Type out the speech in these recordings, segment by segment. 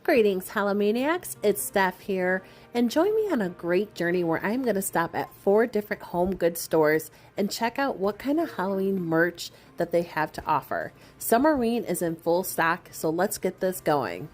Greetings, Hallowmaniacs. It's Steph here, and join me on a great journey where I'm going to stop at 4 different home goods stores and check out what kind of Halloween merch that they have to offer. Summerween is in full stock, so let's get this going.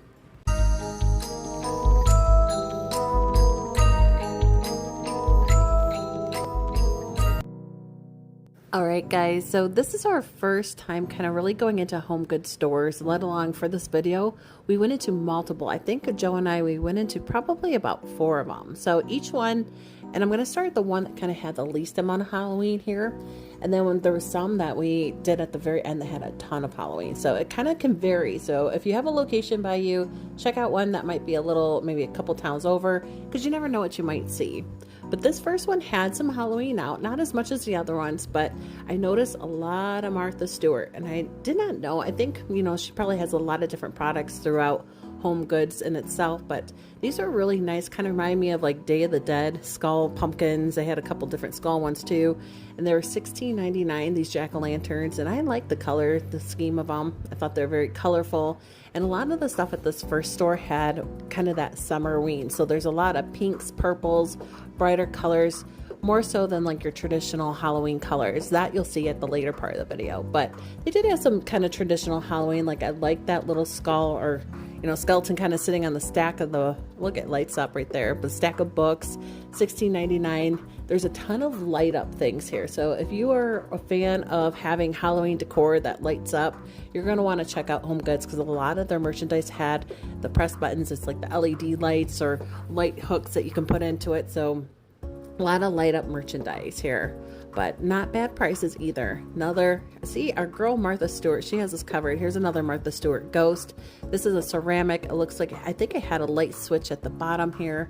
Alright guys, so this is our first time kind of really going into home goods stores, let alone for this video. We went into multiple. I think Joe and we went into probably about 4 of them. So each one, and I'm going to start at the one that kind of had the least amount of Halloween here. And then when there was some that we did at the very end that had a ton of Halloween. So it kind of can vary. So if you have a location by you, check out one that might be a little, maybe a couple towns over, because you never know what you might see. But this first one had some Halloween out, not as much as the other ones, but I noticed a lot of Martha Stewart, and I did not know. I think, you know, she probably has a lot of different products throughout Home Goods in itself, but these are really nice. Kind of remind me of like Day of the Dead skull pumpkins. They had a couple different skull ones too, and they were $16.99, these jack-o'-lanterns, and I like the color, the scheme of them. I thought they're very colorful, and a lot of the stuff at this first store had kind of that Summerween. So there's a lot of pinks, purples, brighter colors, more so than like your traditional Halloween colors that you'll see at the later part of the video. But they did have some kind of traditional Halloween. Like I like that little skull, or you know, skeleton kind of sitting on the stack of the, look, it lights up right there, the stack of books, $16.99. There's a ton of light up things here. So if you are a fan of having Halloween decor that lights up, you're going to want to check out Home Goods, because a lot of their merchandise had the press buttons. It's like the LED lights or light hooks that you can put into it. So a lot of light up merchandise here, but not bad prices either. Another, see, our girl Martha Stewart, she has this covered. Here's another Martha Stewart ghost. This is a ceramic. It looks like, I think it had a light switch at the bottom here.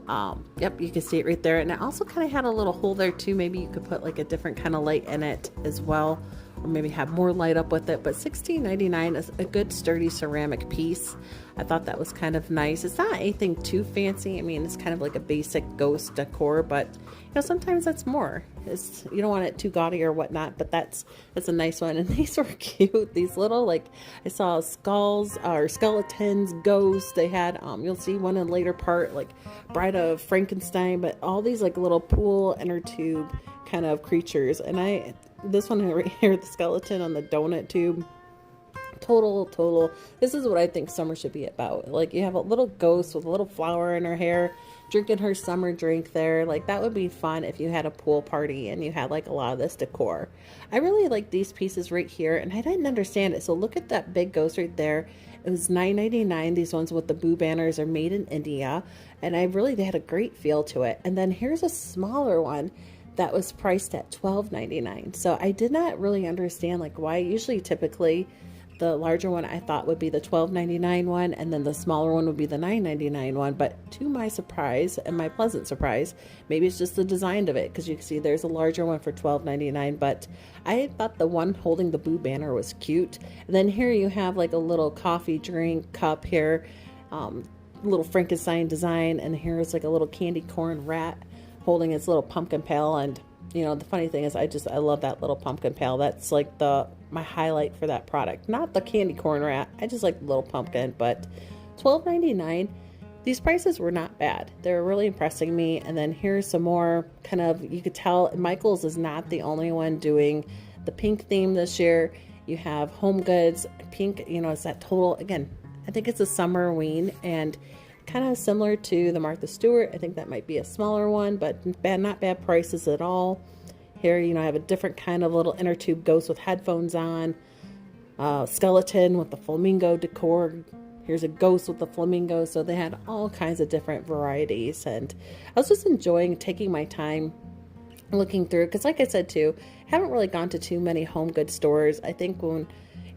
Yep, you can see it right there. And it also kind of had a little hole there too. Maybe you could put like a different kind of light in it as well, or maybe have more light up with it. But $16.99 is a good sturdy ceramic piece. I thought that was kind of nice. It's not anything too fancy. I mean, it's kind of like a basic ghost decor, but you know, sometimes that's more. It's, you don't want it too gaudy or whatnot, but that's a nice one. And these were cute. These little, like, I saw skulls or skeletons, ghosts. They had, you'll see one in a later part, like Bride of Frankenstein, but all these like little pool inner tube kind of creatures. And this one right here, the skeleton on the donut tube. Total. This is what I think summer should be about. Like, you have a little ghost with a little flower in her hair, drinking her summer drink there. Like, that would be fun if you had a pool party and you had like a lot of this decor. I really like these pieces right here, and I didn't understand it. So look at that big ghost right there. It was $9.99. These ones with the Boo banners are made in India, and they had a great feel to it. And then here's a smaller one that was priced at $12.99. So I did not really understand like why. Typically the larger one I thought would be the $12.99 one, and then the smaller one would be the $9.99 one. But to my surprise, and my pleasant surprise, maybe it's just the design of it, because you can see there's a larger one for $12.99, but I thought the one holding the Boo banner was cute. And then here you have like a little coffee drink cup here, little Frankenstein design, and here's like a little candy corn rat holding its little pumpkin pail. And you know, the funny thing is I love that little pumpkin pail. That's like my highlight for that product. Not the candy corn rat. I just like the little pumpkin. But $12.99. These prices were not bad. They were really impressing me. And then here's some more kind of, you could tell Michael's is not the only one doing the pink theme this year. You have Home Goods, pink, you know, it's that total, again, I think it's a Summerween, and kind of similar to the Martha Stewart. I think that might be a smaller one, but not bad prices at all. Here, you know, I have a different kind of little inner tube ghost with headphones on, skeleton with the flamingo decor. Here's a ghost with the flamingo. So they had all kinds of different varieties, and I was just enjoying taking my time looking through, because like I said too, I haven't really gone to too many home goods stores. I think when,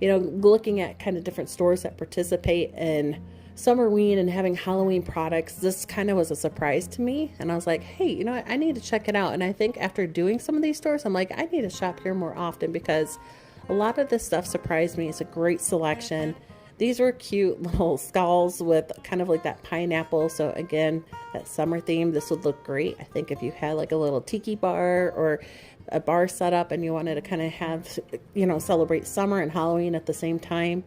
you know, looking at kind of different stores that participate in Summerween and having Halloween products, this kind of was a surprise to me. And I was like, hey, you know what? I need to check it out. And I think after doing some of these stores, I'm like, I need to shop here more often, because a lot of this stuff surprised me. It's a great selection. These were cute little skulls with kind of like that pineapple. So again, that summer theme, this would look great. I think if you had like a little tiki bar or a bar set up and you wanted to kind of have, you know, celebrate summer and Halloween at the same time.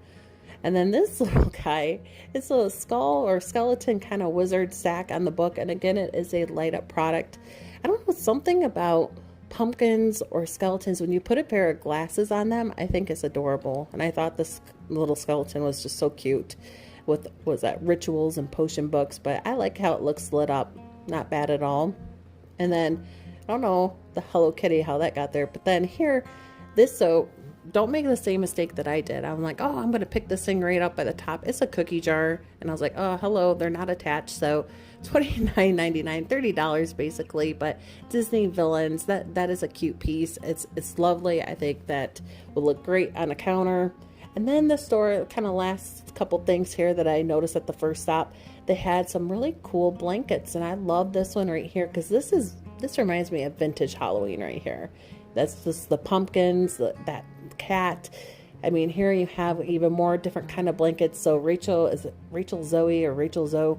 And then this little guy, it's a skull or skeleton kind of wizard sack on the book. And again, it is a light up product. I don't know, something about pumpkins or skeletons, when you put a pair of glasses on them, I think it's adorable. And I thought this little skeleton was just so cute with, was that rituals and potion books, but I like how it looks lit up. Not bad at all. And then, I don't know, the Hello Kitty, how that got there. But then here, this, so don't make the same mistake that I did. I'm like, oh, I'm going to pick this thing right up by the top. It's a cookie jar. And I was like, oh, hello, they're not attached. So $29.99, $30 basically. But Disney villains, that is a cute piece. It's lovely. I think that will look great on a counter. And then the store, kind of last couple things here that I noticed at the first stop, they had some really cool blankets. And I love this one right here because this reminds me of vintage Halloween right here. That's just the pumpkins, that cat. I mean, here you have even more different kind of blankets. So Rachel, is it Rachel Zoe or Rachel Zoe?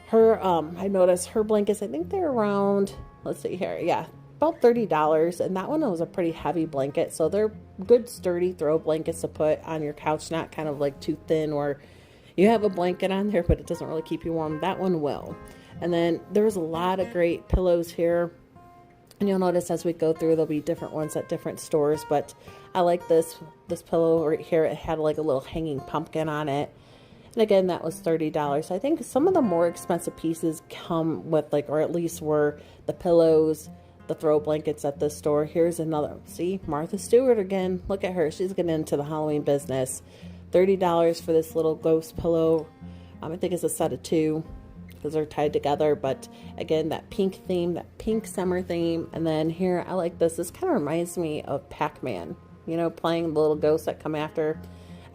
Her, I noticed her blankets, I think they're around, let's see here, yeah, about $30. And that one was a pretty heavy blanket. So they're good, sturdy throw blankets to put on your couch, not kind of like too thin where you have a blanket on there, but it doesn't really keep you warm. That one will. And then there's a lot of great pillows here. And you'll notice as we go through, there'll be different ones at different stores. But I like this pillow right here. It had like a little hanging pumpkin on it. And again, that was $30. I think some of the more expensive pieces come with like, or at least were the pillows, the throw blankets at this store. Here's another. See, Martha Stewart again. Look at her. She's getting into the Halloween business. $30 for this little ghost pillow. I think it's a set of two, because they're tied together. But again, that pink theme, that pink summer theme. And then here, I like this. This kind of reminds me of Pac-Man, you know, playing the little ghosts that come after.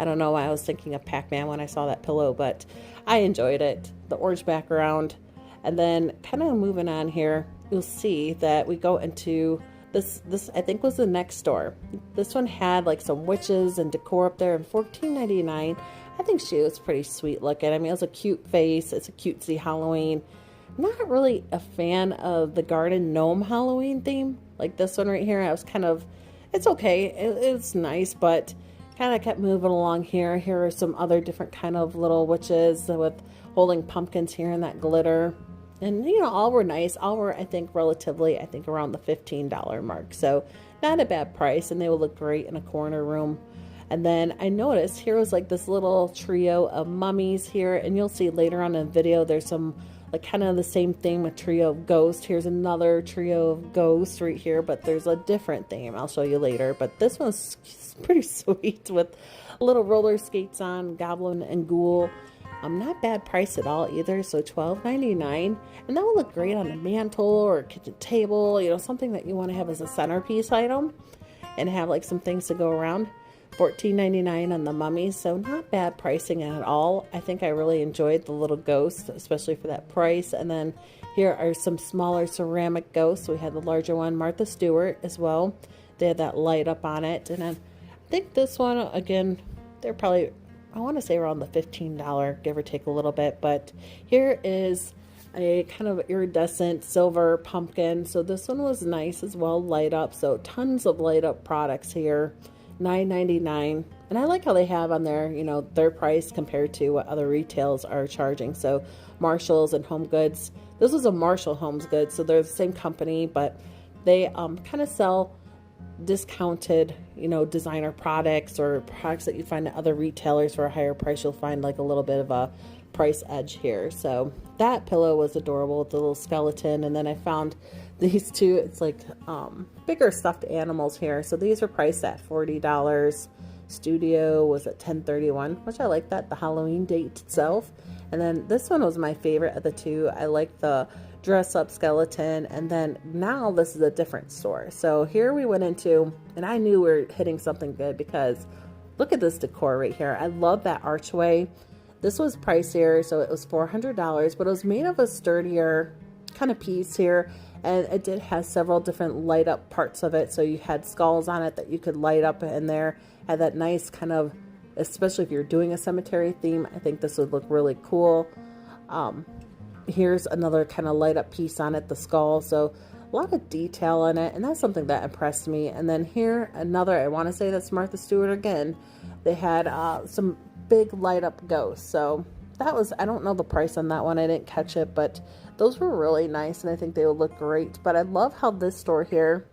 I don't know why I was thinking of Pac-Man when I saw that pillow, but I enjoyed it. The orange background. And then kind of moving on here, you'll see that we go into this I think was the next store. This one had like some witches and decor up there, and $14.99. I think she was pretty sweet looking. I mean, it was a cute face. It's a cutesy Halloween. Not really a fan of the garden gnome Halloween theme. Like this one right here, I was kind of, it's okay. It's nice, but kind of kept moving along here. Here are some other different kind of little witches with holding pumpkins here in that glitter. And, you know, all were nice. All were, I think, relatively, around the $15 mark. So not a bad price, and they will look great in a corner room. And then I noticed here was like this little trio of mummies here. And you'll see later on in the video, there's some like kind of the same thing with trio of ghosts. Here's another trio of ghosts right here, but there's a different theme. I'll show you later. But this one's pretty sweet with little roller skates on, goblin and ghoul. Not bad price at all either. So $12.99. And that will look great on a mantle or a kitchen table, you know, something that you want to have as a centerpiece item and have like some things to go around. $14.99 on the mummies, so not bad pricing at all. I think I really enjoyed the little ghosts, especially for that price. And then here are some smaller ceramic ghosts. We had the larger one, Martha Stewart, as well. They had that light up on it. And then I think this one, again, they're probably, I want to say around the $15, give or take a little bit. But here is a kind of iridescent silver pumpkin. So this one was nice as well, light up. So tons of light up products here. $9.99. And I like how they have on there, you know, their price compared to what other retails are charging. So Marshall's and HomeGoods. This was a Marshall HomeGoods, so they're the same company, but they kind of sell discounted, you know, designer products or products that you find at other retailers for a higher price. You'll find like a little bit of a price edge here. So that pillow was adorable with the little skeleton. And then I found these two, it's like bigger stuffed animals here. So these were priced at $40. Studio was at $10.31, which I like that, the Halloween date itself. And then this one was my favorite of the two. I like the dress up skeleton. And then now this is a different store. So here we went into, and I knew we were hitting something good because look at this decor right here. I love that archway. This was pricier, so it was $400, but it was made of a sturdier kind of piece here. And it did have several different light up parts of it. So you had skulls on it that you could light up in there. Had that nice kind of, especially if you're doing a cemetery theme, I think this would look really cool. Here's another kind of light up piece on it, the skull. So a lot of detail in it. And that's something that impressed me. And then here, another, I want to say that's Martha Stewart again. They had some big light up ghost. So that was, I don't know the price on that one. I didn't catch it, but those were really nice and I think they would look great. But I love how this store here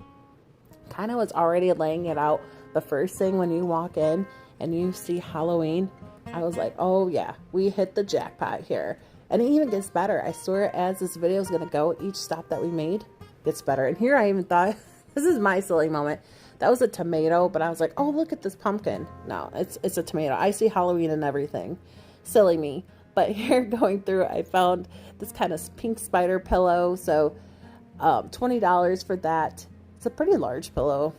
kind of was already laying it out. The first thing when you walk in and you see Halloween, I was like, oh yeah, we hit the jackpot here. And it even gets better. I swear, as this video is going to go, each stop that we made gets better. And here I even thought, this is my silly moment. That was a tomato, but I was like, oh, look at this pumpkin. No, it's a tomato. I see Halloween and everything. Silly me. But here going through, I found this kind of pink spider pillow. So $20 for that. It's a pretty large pillow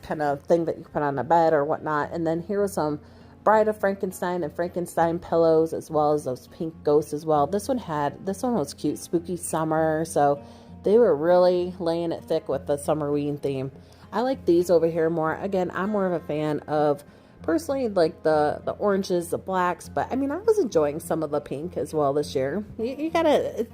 kind of thing that you put on a bed or whatnot. And then here was some Bride of Frankenstein and Frankenstein pillows, as well as those pink ghosts as well. This one was cute, spooky summer. So they were really laying it thick with the Summerween theme. I like these over here more. Again, I'm more of a fan of, personally, like the oranges, the blacks, but I mean, I was enjoying some of the pink as well this year.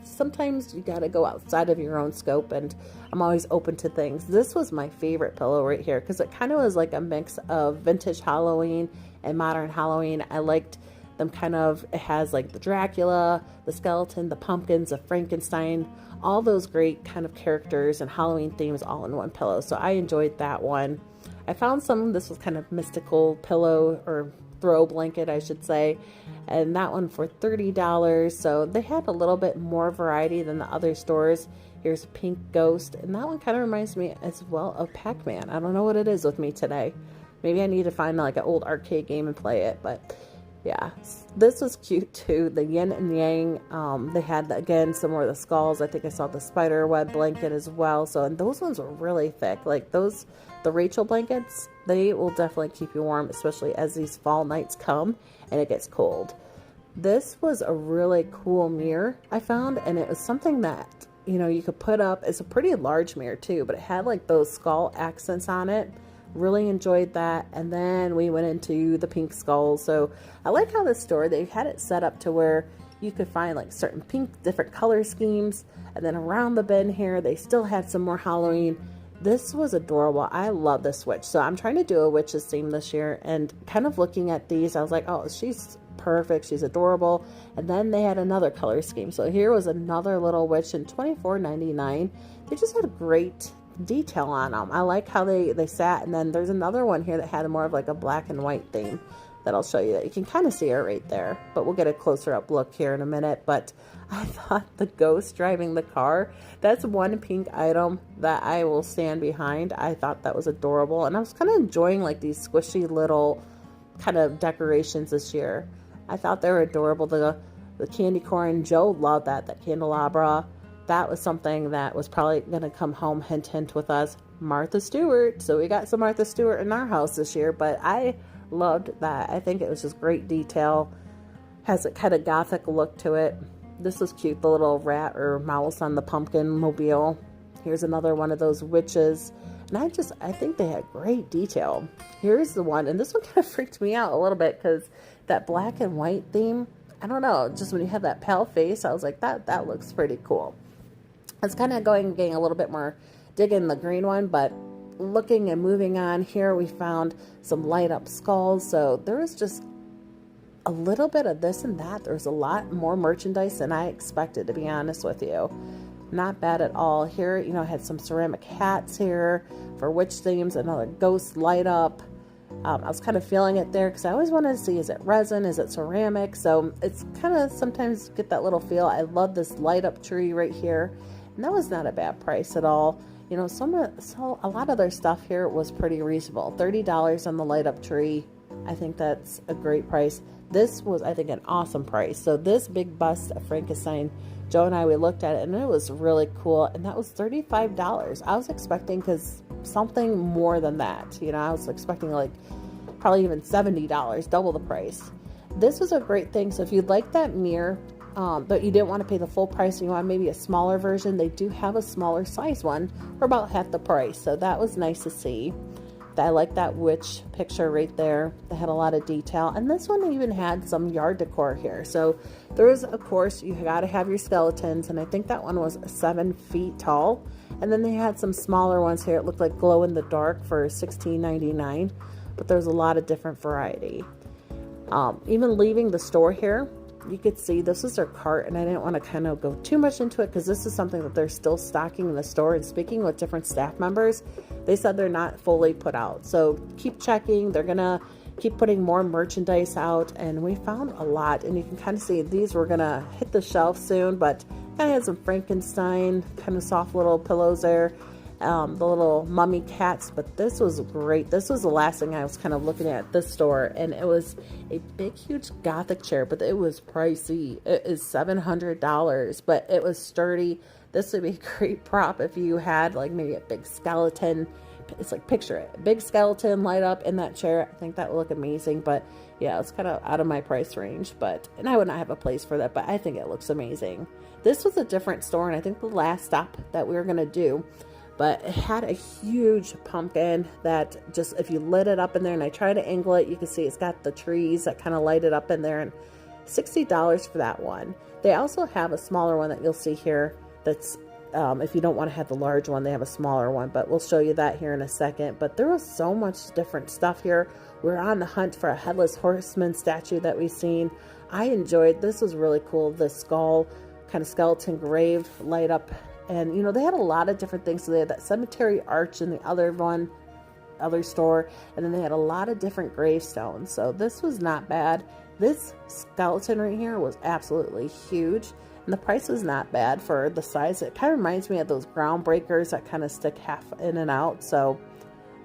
Sometimes you gotta go outside of your own scope, and I'm always open to things. This was my favorite pillow right here because it kind of was like a mix of vintage Halloween and modern Halloween. I liked them kind of, it has like the Dracula, the skeleton, the pumpkins, the Frankenstein, all those great kind of characters and Halloween themes all in one pillow. So I enjoyed that one. I found this was kind of mystical pillow or throw blanket, I should say. And that one for $30. So they had a little bit more variety than the other stores. Here's Pink Ghost. And that one kind of reminds me as well of Pac-Man. I don't know what it is with me today. Maybe I need to find like an old arcade game and play it. But yeah, this was cute too. The yin and yang. They had, again, some more of the skulls. I think I saw the spider web blanket as well. So, and those ones were really thick. Like those, the Rachel blankets, they will definitely keep you warm, especially as these fall nights come and it gets cold. This was a really cool mirror I found, and it was something that, you know, you could put up. It's a pretty large mirror too, but it had like those skull accents on it. Really enjoyed that. And then we went into the pink skulls. So I like how this store, they had it set up to where you could find like certain pink different color schemes, and then around the bin here they still had some more Halloween. This was adorable. I love this witch. So I'm trying to do a witch's theme this year, and kind of looking at these, I was like, oh, she's perfect, she's adorable. And then they had another color scheme. So here was another little witch in $24.99. They just had a great detail on them. I like how they sat. And then there's another one here that had more of like a black and white theme that I'll show you. That you can kind of see her right there, but we'll get a closer up look here in a minute. But I thought the ghost driving the car, that's one pink item that I will stand behind. I thought that was adorable, and I was kind of enjoying like these squishy little kind of decorations this year. I thought they were adorable. The candy corn, Joe loved that candelabra. That was something that was probably going to come home, hint, hint, with us. Martha Stewart. So we got some Martha Stewart in our house this year, but I loved that. I think it was just great detail. Has a kind of gothic look to it. This was cute, the little rat or mouse on the pumpkin mobile. Here's another one of those witches. And I think they had great detail. Here's the one, and this one kind of freaked me out a little bit because that black and white theme, I don't know, just when you have that pale face, I was like, that looks pretty cool. It's kind of getting a little bit more digging the green one, but looking and moving on here, we found some light up skulls. So there was just a little bit of this and that. There's a lot more merchandise than I expected, to be honest with you. Not bad at all. Here, you know, I had some ceramic hats here for witch themes, another ghost light up. I was kind of feeling it there because I always wanted to see, is it resin, is it ceramic? So it's kind of sometimes get that little feel. I love this light up tree right here. And that was not a bad price at all. You know, a lot of their stuff here was pretty reasonable. $30 on the light up tree. I think that's a great price. This was, I think, an awesome price. So this big bust of Frankenstein, Joe and I, we looked at it and it was really cool. And that was $35. I was expecting, because something more than that. You know, I was expecting like probably even $70, double the price. This was a great thing. So if you'd like that mirror, but you didn't want to pay the full price and you want maybe a smaller version, they do have a smaller size one for about half the price. So that was nice to see. I like that witch picture right there. They had a lot of detail. And this one even had some yard decor here. So there is, of course, you got to have your skeletons. And I think that one was 7 feet tall. And then they had some smaller ones here. It looked like glow in the dark for $16.99. But there's a lot of different variety. Even leaving the store here, you could see this is their cart, and I didn't want to kind of go too much into it because this is something that they're still stocking in the store. And speaking with different staff members, they said they're not fully put out. So keep checking. They're going to keep putting more merchandise out, and we found a lot. And you can kind of see these were going to hit the shelf soon, but kind of had some Frankenstein kind of soft little pillows there. The little mummy cats, but this was great. This was the last thing I was kind of looking at this store, and it was a big huge gothic chair, but it was pricey. It is $700, but it was sturdy. This would be a great prop if you had like maybe a big skeleton. It's like, picture it, a big skeleton light up in that chair. I think that would look amazing. But yeah, it's kind of out of my price range, and I would not have a place for that, but I think it looks amazing. This was a different store, and I think the last stop that we were going to do, but it had a huge pumpkin that just, if you lit it up in there, and I tried to angle it, you can see it's got the trees that kind of light it up in there, and $60 for that one. They also have a smaller one that you'll see here that's, if you don't want to have the large one, they have a smaller one, but we'll show you that here in a second. But there was so much different stuff here. We're on the hunt for a headless horseman statue that we've seen. I enjoyed, this was really cool, the skull, kind of skeleton grave light up. And, you know, they had a lot of different things. So they had that cemetery arch in the other store. And then they had a lot of different gravestones. So this was not bad. This skeleton right here was absolutely huge. And the price was not bad for the size. It kind of reminds me of those ground breakers that kind of stick half in and out. So,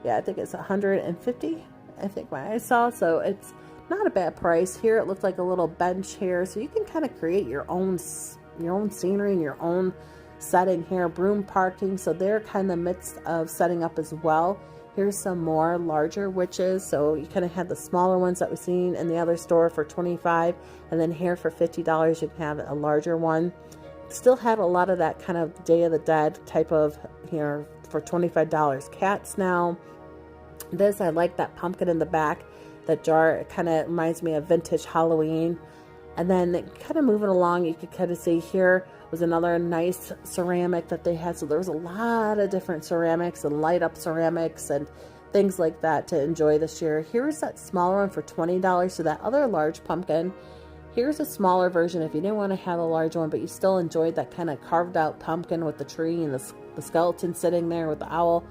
yeah, I think it's $150, I think what I saw. So it's not a bad price. Here it looked like a little bench here. So you can kind of create your own scenery and your own setting here. Broom parking, so they're kind of in the midst of setting up as well. Here's some more larger witches. So you kind of had the smaller ones that we've seen in the other store for $25, and then here for $50 you can have a larger one. Still had a lot of that kind of Day of the Dead type of here for $25. Cats now. This, I like that pumpkin in the back, that jar. It kind of reminds me of vintage Halloween. And then kind of moving along, you could kind of see here was another nice ceramic that they had. So there was a lot of different ceramics and light up ceramics and things like that to enjoy this year. Here's that smaller one for $20. So that other large pumpkin, here's a smaller version if you didn't want to have a large one, but you still enjoyed that kind of carved out pumpkin with the tree and the skeleton sitting there with the owl.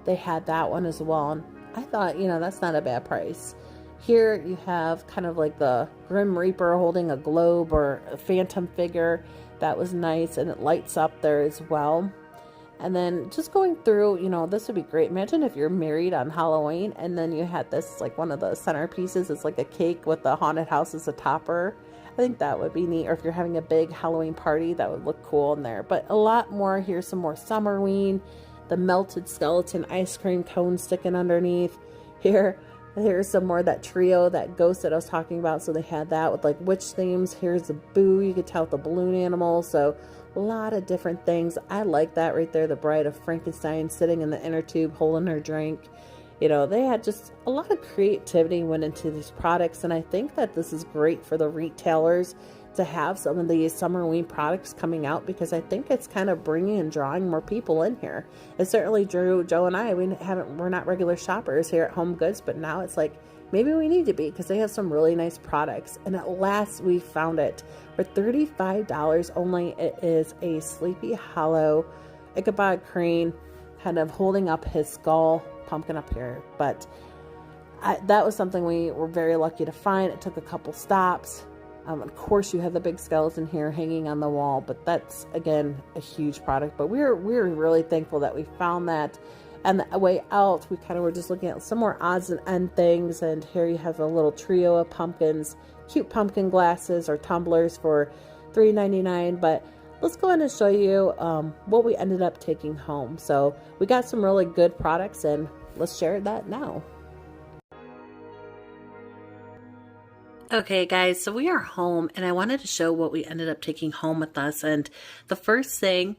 They had that one as well. And I thought, you know, that's not a bad price. Here you have kind of like the Grim Reaper holding a globe or a phantom figure. That was nice, and it lights up there as well. And then just going through, you know, this would be great. Imagine if you're married on Halloween and then you had this, like one of the centerpieces. It's like a cake with the haunted house as a topper. I think that would be neat. Or if you're having a big Halloween party, that would look cool in there. But a lot more. Here's some more Summerween. The melted skeleton ice cream cone sticking underneath. Here's some more of that trio, that ghost that I was talking about. So they had that with like witch themes. Here's the Boo. You could tell with the balloon animal. So a lot of different things. I like that right there. The Bride of Frankenstein sitting in the inner tube holding her drink. You know, they had just a lot of creativity went into these products. And I think that this is great for the retailers to have some of these Summerween products coming out, because I think it's kind of bringing and drawing more people in here. It certainly drew Joe and I. We're not regular shoppers here at HomeGoods, but now it's like maybe we need to be, because they have some really nice products. And at last we found it for $35 only. It is a Sleepy Hollow Ichabod Crane kind of holding up his skull pumpkin up here. But that was something we were very lucky to find. It took a couple stops. Of course, you have the big skeleton here hanging on the wall, but that's, again, a huge product. But we're really thankful that we found that. And the way out, we kind of were just looking at some more odds and end things. And here you have a little trio of pumpkins, cute pumpkin glasses or tumblers for $3.99. But let's go ahead and show you what we ended up taking home. So we got some really good products, and let's share that now. Okay guys, so we are home, and I wanted to show what we ended up taking home with us. And the first thing,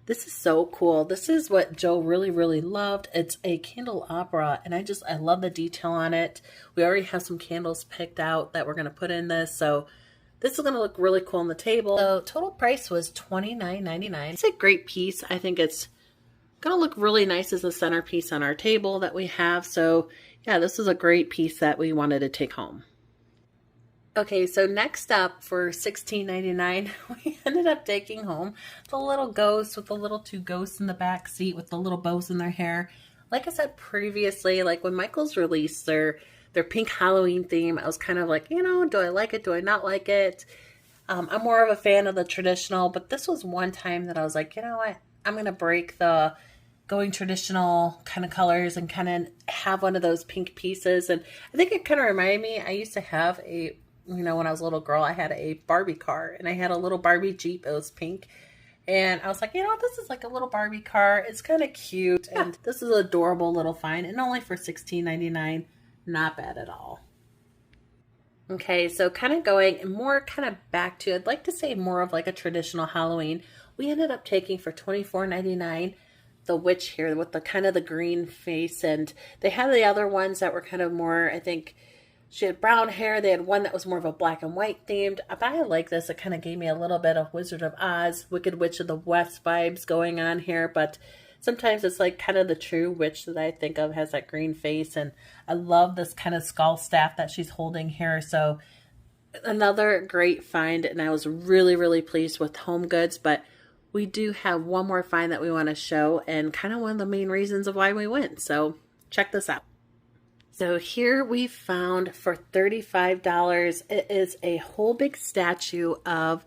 this is so cool. This is what Joe really loved. It's a candelabra, and I love the detail on it. We already have some candles picked out that we're going to put in this, so this is going to look really cool on the table. So total price was $29.99. It's a great piece. I think it's going to look really nice as a centerpiece on our table that we have. So yeah, this is a great piece that we wanted to take home. Okay, so next up for $16.99, we ended up taking home the little ghost with the little two ghosts in the back seat with the little bows in their hair. Like I said previously, like when Michaels released their pink Halloween theme, I was kind of like, you know, do I like it? Do I not like it? I'm more of a fan of the traditional, but this was one time that I was like, you know what? I'm going to break the going traditional kind of colors and kind of have one of those pink pieces. And I think it kind of reminded me, I used to have a, you know, when I was a little girl, I had a Barbie car and I had a little Barbie Jeep. It was pink. And I was like, you know what? This is like a little Barbie car. It's kind of cute. And this is an adorable little find. And only for $16.99. Not bad at all. Okay, so kind of going more kind of back to, I'd like to say more of like a traditional Halloween. We ended up taking for $24.99 the witch here with the kind of the green face. And they had the other ones that were kind of more, I think, she had brown hair. They had one that was more of a black and white themed. But I like this. It kind of gave me a little bit of Wizard of Oz, Wicked Witch of the West vibes going on here. But sometimes it's like kind of the true witch that I think of has that green face. And I love this kind of skull staff that she's holding here. So another great find. And I was really, really pleased with HomeGoods. But we do have one more find that we want to show. And kind of one of the main reasons of why we went. So check this out. So here we found for $35, it is a whole big statue of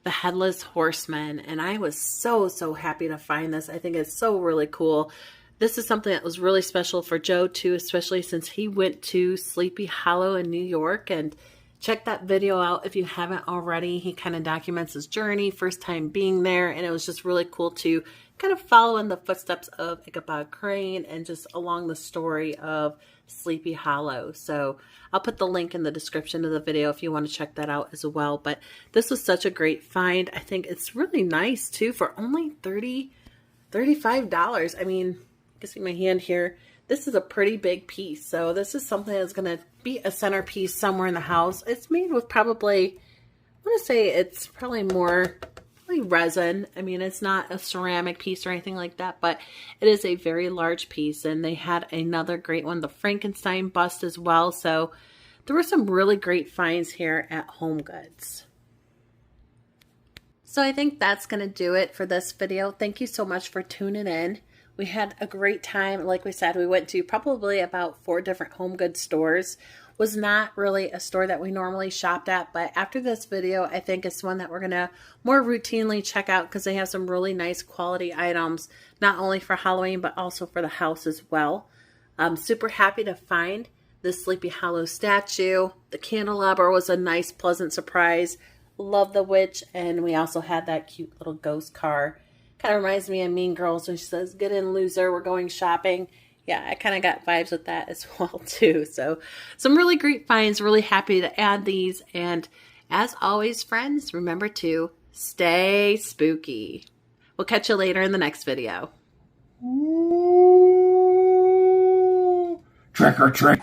the Headless Horseman. And I was so, so happy to find this. I think it's so really cool. This is something that was really special for Joe too, especially since he went to Sleepy Hollow in New York. And check that video out if you haven't already. He kind of documents his journey, first time being there. And it was just really cool to kind of follow in the footsteps of Ichabod Crane and just along the story of Sleepy Hollow. So I'll put the link in the description of the video if you want to check that out as well. But this was such a great find. I think it's really nice too for only $35. I mean, you can see my hand here. This is a pretty big piece. So this is something that's going to be a centerpiece somewhere in the house. It's made with probably, I want to say it's probably more resin. I mean, it's not a ceramic piece or anything like that, but it is a very large piece. And they had another great one, the Frankenstein bust as well. So there were some really great finds here at HomeGoods. So I think that's going to do it for this video. Thank you so much for tuning in. We had a great time. Like we said, we went to probably about 4 different HomeGoods stores. Was not really a store that we normally shopped at, but after this video, I think it's one that we're going to more routinely check out because they have some really nice quality items, not only for Halloween, but also for the house as well. I'm super happy to find this Sleepy Hollow statue. The candelabra was a nice, pleasant surprise. Love the witch, and we also had that cute little ghost car. Kind of reminds me of Mean Girls when she says, "Get in, loser, we're going shopping." Yeah, I kind of got vibes with that as well too. So some really great finds, really happy to add these. And as always, friends, remember to stay spooky. We'll catch you later in the next video. Trick or treat.